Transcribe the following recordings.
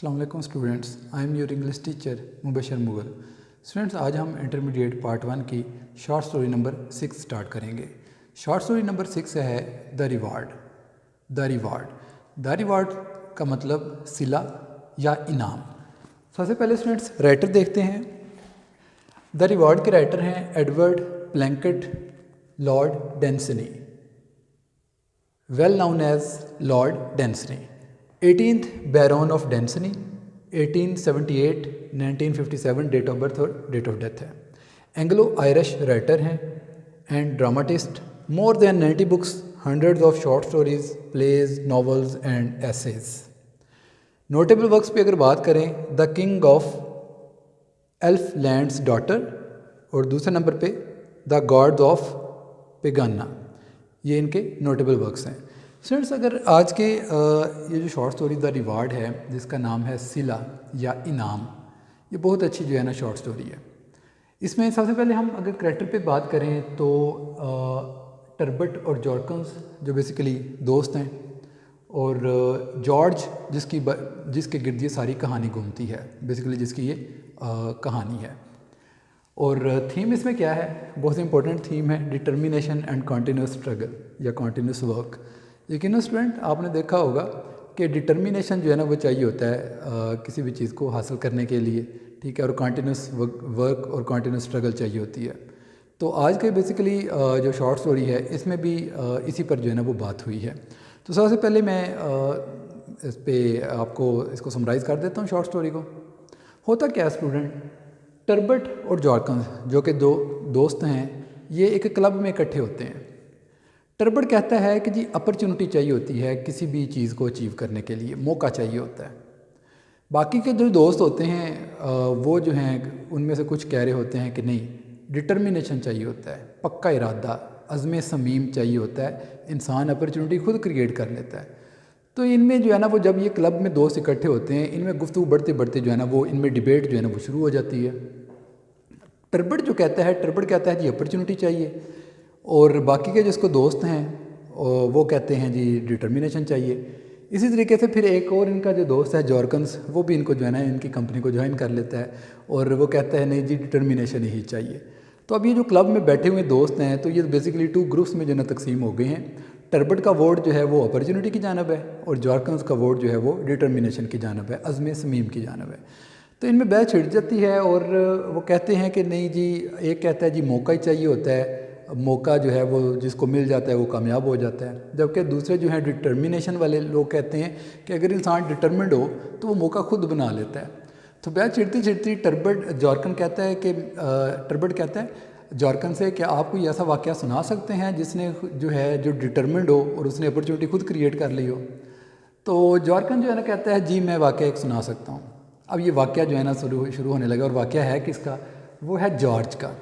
अस्सलाम वालेकुम students, I am your English teacher Mubashar Mughal. Students, आज हम इंटरमीडिएट पार्ट 1 की शॉर्ट स्टोरी नंबर 6 स्टार्ट करेंगे। शॉर्ट स्टोरी नंबर 6 है the reward. The reward the reward का मतलब सिला या इनाम। सबसे पहले स्टूडेंट्स राइटर देखते हैं। द रिवार्ड के राइटर हैं Edward Plunkett Lord Dunsany, well known as Lord Dunsany, 18th baron of Dunsany, 1878 1957 date of birth और डेट ऑफ डेथ है। एंग्लो आयरिश राइटर हैं and dramatist, more than 90 books, hundreds of short stories, plays, novels and essays. Notable works पे अगर बात करें, the king of elf land's daughter, और दूसरे number पे द गॉड्स ऑफ पेगाना। ये इनके नोटेबल वर्क्स हैं। स्टूडेंट्स, अगर आज के ये जो शॉर्ट स्टोरी द रिवार्ड है, जिसका नाम है सिला या इनाम, ये बहुत अच्छी जो है ना शॉर्ट स्टोरी है। इसमें सबसे पहले हम अगर करैक्टर पे बात करें तो टर्बट और जॉर्कन्स जो बेसिकली दोस्त हैं, और जॉर्ज जिसके गिर्द ये सारी कहानी घूमती है, बेसिकली जिसकी ये कहानी है। और थीम इसमें क्या है, बहुत इंपॉर्टेंट थीम है, डिटर्मिनेशन एंड कॉन्टीन्यूस स्ट्रगल या कॉन्टीन्यूस वर्क। लेकिन स्टूडेंट, आपने देखा होगा कि डिटर्मिनेशन जो है ना वो चाहिए होता है किसी भी चीज़ को हासिल करने के लिए, ठीक है, और कॉन्टीन्यूस वर्क और कॉन्टीन्यूस स्ट्रगल चाहिए होती है। तो आज के बेसिकली जो शॉर्ट स्टोरी है इसमें भी इसी पर जो है ना वो बात हुई है। तो सबसे पहले मैं इस पे आपको इसको समराइज़ कर देता हूँ शॉर्ट स्टोरी को। होता क्या है स्टूडेंट, टर्बट और जॉर्कन्स जो कि दो दोस्त हैं, ये एक क्लब में इकट्ठे होते हैं। टर्बट कहता है कि जी अपॉर्चुनिटी चाहिए होती है किसी भी चीज़ को अचीव करने के लिए, मौका चाहिए होता है। बाकी के जो दोस्त होते हैं वो जो हैं उनमें से कुछ कह रहे होते हैं कि नहीं, डिटर्मिनेशन चाहिए होता है, पक्का इरादा, अज़्म समीम चाहिए होता है, इंसान अपॉर्चुनिटी खुद क्रिएट कर लेता है। तो इनमें जो है ना वो जब ये क्लब में दोस्त इकट्ठे होते हैं, इनमें गुफ्तगू बढ़ते बढ़ते जो है ना वो इनमें डिबेट जो है ना वो शुरू हो जाती है। टर्बट कहता है जी अपॉर्चुनिटी चाहिए, और बाकी के जिसको दोस्त हैं वो कहते हैं जी डिटर्मिनेशन चाहिए। इसी तरीके से फिर एक और इनका जो दोस्त है जॉर्कन्स, वो भी इनको जो है ना इनकी कंपनी को ज्वाइन कर लेता है, और वो कहता है नहीं जी डिटर्मिनेशन ही चाहिए। तो अब ये जो क्लब में बैठे हुए दोस्त हैं, तो ये बेसिकली 2 ग्रुप्स में जो है तकसीम हो गए हैं। टर्बट का वोट जो है वो अपॉर्चुनिटी की जानब है, और जॉर्कन्स का वोट जो है वो डिटर्मिनेशन की जानब है, अज़्म समीम की जानब है। तो इनमें बहस छिड़ जाती है, और वो कहते हैं कि नहीं जी, एक कहता है जी मौका ही चाहिए होता है, मौका जो है वो जिसको मिल जाता है वो कामयाब हो जाता है, जबकि दूसरे जो हैं डिटर्मिनेशन वाले लोग कहते हैं कि अगर इंसान डिटर्मिंड हो तो वो मौका खुद बना लेता है। तो बहस छिड़ती छिड़ती टर्बट कहता है जॉर्कन से कि आप कोई ऐसा वाक़या सुना सकते हैं जिसने जो डिटर्मिंड हो और उसने अपॉर्चुनिटी खुद क्रिएट कर ली हो। तो जॉर्कन जो है ना कहता है जी मैं वाक़या एक सुना सकता हूँ। अब ये वाक़या जो है ना शुरू होने लगा, और वाक़या है किसका, वो है जॉर्ज का।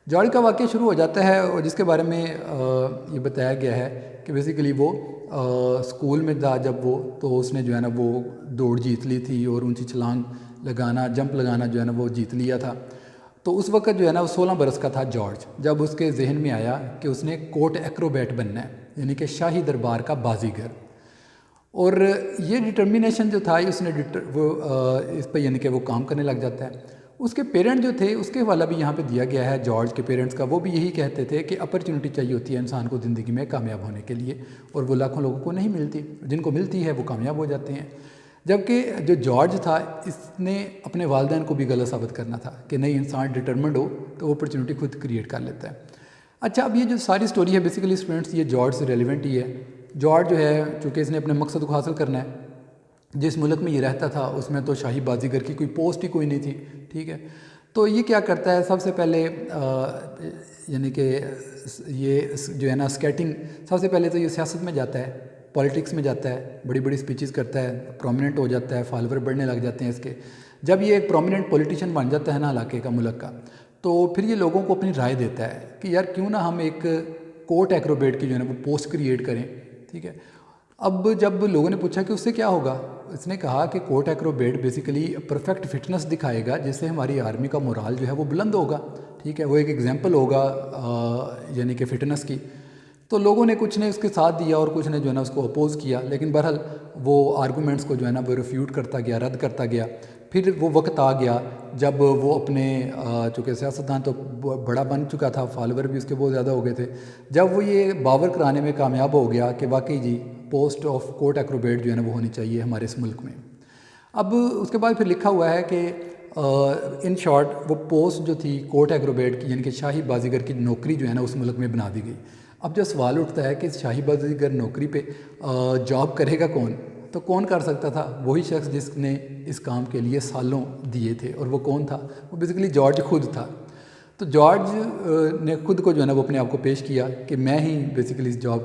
जॉर्ज का वाक़या शुरू हो जाता है, और जिसके बारे में ये बताया गया है कि बेसिकली वो स्कूल में था जब वो, तो उसने जो है ना वो दौड़ जीत ली थी, और ऊंची छलांग लगाना, जंप लगाना जो है ना वो जीत लिया था। तो उस वक्त जो है ना वो 16 बरस का था जॉर्ज, जब उसके जहन में आया कि उसने कोर्ट एक्रोबैट बनना है, यानी कि शाही दरबार का बाजीगर। और ये डिटर्मिनेशन जो था उसने इस पर यानी कि वो काम करने लग जाता है। उसके पेरेंट जो थे उसके वाला भी यहाँ पे दिया गया है जॉर्ज के पेरेंट्स का, वो भी यही कहते थे कि अपॉर्चुनिटी चाहिए होती है इंसान को ज़िंदगी में कामयाब होने के लिए, और वो लाखों लोगों को नहीं मिलती, जिनको मिलती है वो कामयाब हो जाते हैं। जबकि जो जॉर्ज था इसने अपने वालिदैन को भी गलत साबित करना था कि नहीं, इंसान डिटर्मिंड हो तो वो अपॉर्चुनिटी खुद क्रिएट कर लेता है। अच्छा, अब ये जो सारी स्टोरी है बेसिकली स्टूडेंट्स ये जॉर्ज से रेलिवेंट ही है। जॉर्ज जो है चूँकि इसने अपने मकसद को हासिल करना है, जिस मुल्क में ये रहता था उसमें तो शाही बाजीगर की कोई पोस्ट ही कोई नहीं थी, ठीक है। तो ये क्या करता है, सबसे पहले यानी कि ये जो है ना स्केटिंग, सबसे पहले तो ये सियासत में जाता है, पॉलिटिक्स में जाता है, बड़ी बड़ी स्पीचेस करता है, प्रोमिनेंट हो जाता है, फॉलोवर बढ़ने लग जाते हैं इसके। जब ये एक प्रोमिनेंट पॉलिटिशियन बन जाता है ना इलाके का, मुल्क का, तो फिर ये लोगों को अपनी राय देता है कि यार क्यों ना हम एक कोर्ट एक्रोबेट की जो है ना वो पोस्ट क्रिएट करें, ठीक है। अब जब लोगों ने पूछा कि उससे क्या होगा, इसने कहा कि court Acrobat basically perfect fitness दिखाएगा, जिससे हमारी आर्मी का मोराल जो है वो बुलंद होगा, ठीक है, वो एक एग्जांपल होगा यानी कि फ़िटनेस की। तो लोगों ने कुछ ने उसके साथ दिया और कुछ ने जो है ना उसको अपोज़ किया, लेकिन बहरहाल वो आर्गूमेंट्स को जो है ना वो रिफ्यूट करता गया, रद्द करता गया। फिर वो वक्त आ गया जब वो अपने चूँकि सियासतदान तो बड़ा बन चुका था, फॉलोवर भी उसके बहुत ज़्यादा हो गए थे, जब वो ये बावर कराने में कामयाब हो गया कि वाकई जी पोस्ट ऑफ कोर्ट एक्रोबेट जो है ना वो होनी चाहिए हमारे इस मुल्क में। अब उसके बाद फिर लिखा हुआ है कि इन शॉर्ट वो पोस्ट जो थी कोर्ट एक्रोबेट की, यानी कि शाही बाजीगर की नौकरी जो है ना उस मुल्क में बना दी गई। अब जो सवाल उठता है कि शाही बाजीगर नौकरी पे जॉब करेगा कौन, तो कौन कर सकता था? वही शख्स जिसने इस काम के लिए सालों दिए थे, और वो कौन था? वो बेसिकली जॉर्ज खुद था। तो जॉर्ज ने खुद को जो है ना वो अपने आप को पेश किया कि मैं ही बेसिकली इस जॉब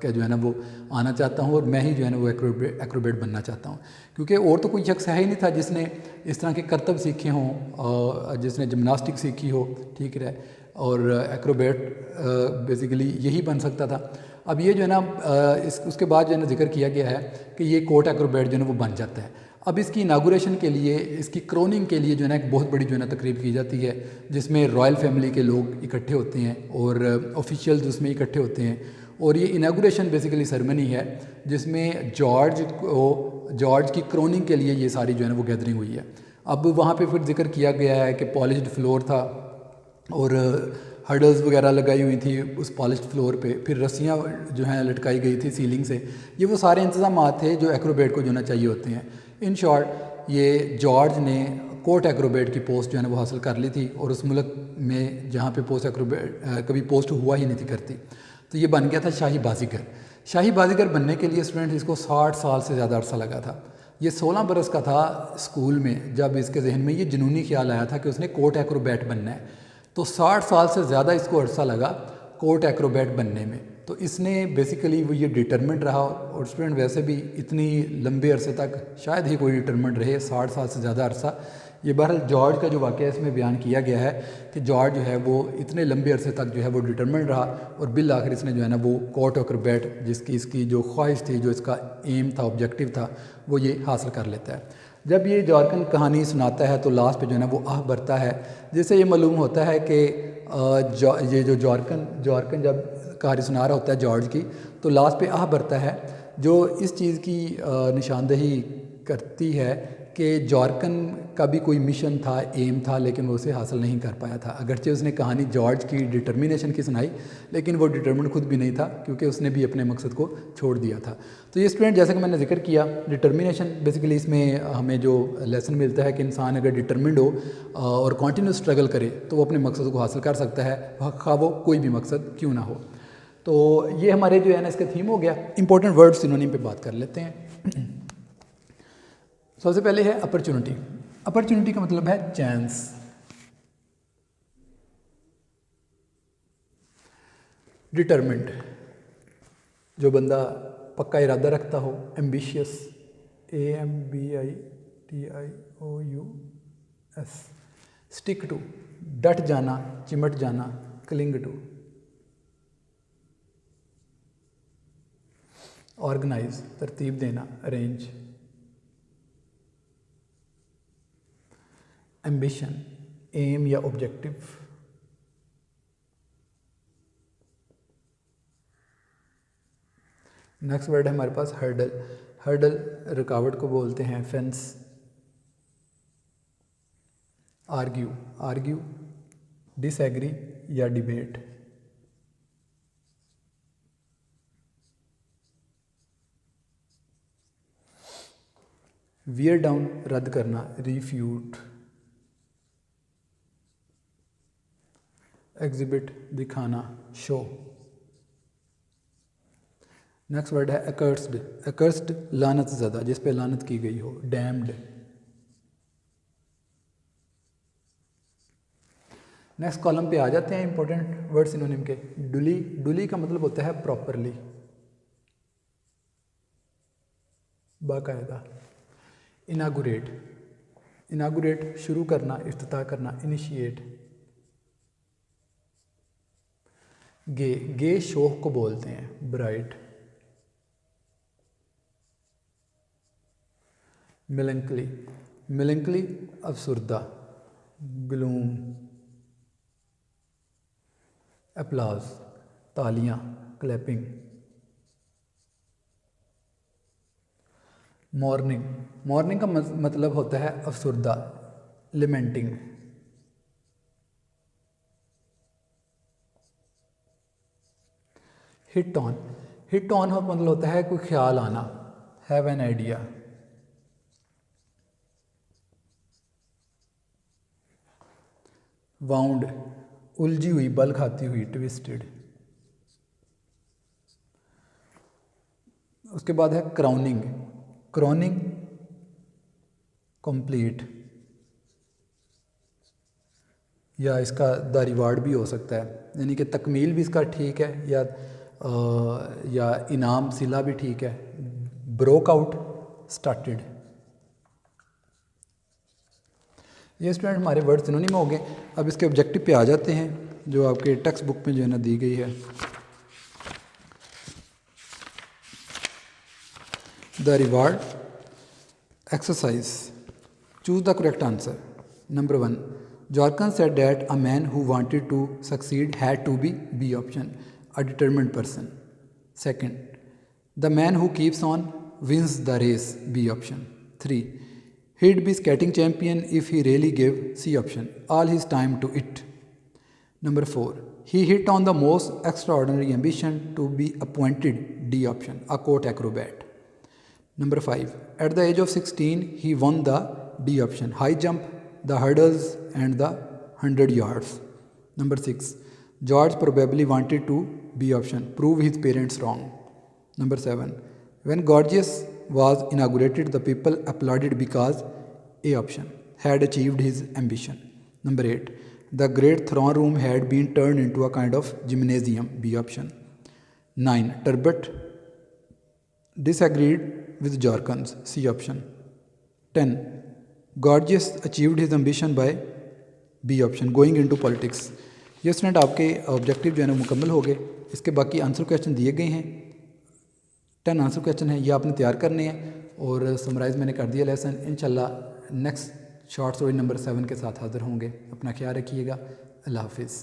का जो है ना वो आना चाहता हूँ, और मैं ही जो है ना वो एक्रोबेट बनना चाहता हूँ, क्योंकि और तो कोई शख्स है ही नहीं था जिसने इस तरह के करतब सीखे हों, जिसने जिमनास्टिक सीखी हो, ठीक है, और एक्रोबेट बेसिकली यही बन सकता था। अब ये जो है ना उसके बाद जो है ना जिक्र किया गया है कि ये कोर्ट एक्रोबेट जो है ना वो बन जाता है। अब इसकी इनागुरेशन के लिए, इसकी क्रोनिंग के लिए जो है ना एक बहुत बड़ी जो है ना तकरीब की जाती है, जिसमें रॉयल फैमिली के लोग इकट्ठे होते हैं और ऑफिशियल्स उसमें इकट्ठे होते हैं, और ये इनागुरेशन बेसिकली सेरेमनी है जिसमें जॉर्ज की क्रोनिंग के लिए ये सारी जो है ना वो गैदरिंग हुई है। अब वहाँ पे फिर जिक्र किया गया है कि पॉलिश्ड फ्लोर था और हर्डल्स वगैरह लगाई हुई थी उस पॉलिश्ड फ्लोर पे, फिर रस्सियाँ जो हैं लटकाई गई थी सीलिंग से। ये वो सारे इंतजाम थे जो एक्रोबेट को जो ना चाहिए होते हैं। इन शॉर्ट ये जॉर्ज ने कोर्ट एक्रोबेट की पोस्ट जो है ना वो हासिल कर ली थी, और उस मुल्क में जहाँ पे पोस्ट एक्रोबेट कभी पोस्ट हुआ ही नहीं थी करती, तो ये बन गया था शाही बाजीगर। शाही बाजीगर बनने के लिए स्टूडेंट इसको 60 साल से ज़्यादा अरसा लगा था। ये 16 बरस का था स्कूल में जब इसके जहन में ये जुनूनी ख्याल आया था कि उसने कोर्ट एक्रोबैट बनना है। तो 60 साल से ज़्यादा इसको अरसा लगा कोर्ट एक्रोबैट बनने में। तो इसने बेसिकली वो ये डिटरमेंट रहा, और स्टूडेंट वैसे भी इतनी लंबे अरसे तक शायद ही कोई डिटरमेंट रहे, 60 साल से ज़्यादा अरसा। ये बहरहाल जॉर्ज का जो वाक़या है इसमें बयान किया गया है कि जॉर्ज जो है वो इतने लंबे अरसे तक जो है वो डिटरमेंट रहा, और बिल आखिर इसने जो है ना वो कोर्ट एक्रोबैट, जिसकी इसकी जो ख्वाहिश थी, जो इसका एम था, ऑब्जेक्टिव था, वो ये हासिल कर लेता है। जब ये जॉर्कन कहानी सुनाता है तो लास्ट पे जो है ना वो आह भरता है, जिससे ये मालूम होता है कि ये जो जॉर्कन जब कहानी सुना रहा होता है जॉर्ज की, तो लास्ट पे आह भरता है, जो इस चीज़ की निशानदही करती है कि जॉर्कन का भी कोई मिशन था, एम था, लेकिन वो उसे हासिल नहीं कर पाया था। अगरचे उसने कहानी जॉर्ज की डिटर्मिनेशन की सुनाई, लेकिन वो डिटर्मिन खुद भी नहीं था, क्योंकि उसने भी अपने मकसद को छोड़ दिया था। तो ये स्टूडेंट, जैसे कि मैंने जिक्र किया, डिटर्मिनेशन बेसिकली इसमें हमें जो लेसन मिलता है कि इंसान अगर डिटर्मिंड हो और कंटिन्यूस स्ट्रगल करे तो वो अपने मकसद को हासिल कर सकता है, खा वो कोई भी मकसद क्यों ना हो। तो ये हमारे जो है ना इसका थीम हो गया। इंपॉर्टेंट वर्ड सिनोनिम पे बात कर लेते हैं। सबसे पहले है अपॉर्चुनिटी। अपॉर्चुनिटी का मतलब है चांस। डिटरमिंड, जो बंदा पक्का इरादा रखता हो। Ambitious, AMBITIOUS। स्टिक टू, डट जाना, चिमट जाना। Cling to. ऑर्गेनाइज, तरतीब देना, अरेंज। एम्बिशन, एम या ऑब्जेक्टिव। नेक्स्ट वर्ड है हमारे पास हर्डल। हर्डल रुकावट को बोलते हैं, फेंस। आर्ग्यू, आर्ग्यू, डिसएग्री या डिबेट। वियर डाउन, रद्द करना, रिफ्यूट। एग्जिबिट, दिखाना, शो। नेक्स्ट वर्ड है एकर्स्ड। एकर्स्ड लानत ज़दा, जिस पे लानत की गई हो। डैम्ड। नेक्स्ट कॉलम पे आ जाते हैं इंपॉर्टेंट वर्ड सिनोनिम के। डुली, डुली का मतलब होता है प्रॉपरली, बाकायदा। इनागुरेट, इनागुरेट शुरू करना, इफ्तिताह करना, इनिशिएट। गे, गे शोक को बोलते हैं, ब्राइट। मेलंकली, मेलंकली अफसुर्दा, ग्लूम। अप्लाज, तालियां, क्लैपिंग। मॉर्निंग, मॉर्निंग का मतलब होता है अफसुर्दा, lamenting. Hit on, hit on का मतलब होता है कोई ख्याल आना, हैव एन आइडिया। वाउंड, उलझी हुई, बल खाती हुई, ट्विस्टेड। उसके बाद है क्राउनिंग, क्रॉनिंग कंप्लीट, या इसका द रिवार्ड भी हो सकता है, यानी कि तकमील भी इसका ठीक है, या इनाम सिला भी ठीक है। Broke out, started. ये स्टूडेंट हमारे वर्ड सिनोनिम हो गए। अब इसके ऑब्जेक्टिव पे आ जाते हैं जो आपके टेक्स्ट बुक में जो है ना दी गई है। The reward exercise, choose the correct answer. Number 1, Jorkan said that a man who wanted to succeed had to be B option, a determined person. Second, the man who keeps on wins the race, B option. 3, he'd be skating champion if he really gave, C option, all his time to it. Number 4, he hit on the most extraordinary ambition to be appointed, D option, a court acrobat. Number 5, at the age of 16, he won the, D option, high jump, the hurdles and the 100 yards. Number 6, George probably wanted to, B option, prove his parents wrong. Number 7, when Gorgias was inaugurated, the people applauded because, A option, had achieved his ambition. Number 8, the great throne room had been turned into a kind of gymnasium, B option. 9, Turbot disagreed with Jorkins, C option. 10, Gorgias achieved his ambition by, B option, going into politics. ये student आपके objective जो है ना मुकम्मल हो गए। इसके बाकी आंसर क्वेश्चन दिए गए हैं, 10 आंसर क्वेश्चन हैं, ये आपने तैयार करने हैं और समराइज़ मैंने कर दिया लेसन। इंशाल्लाह नेक्स्ट शॉर्ट स्टोरी नंबर 7 के साथ हाज़िर होंगे। अपना ख्याल रखिएगा। अल्लाह हाफिज़।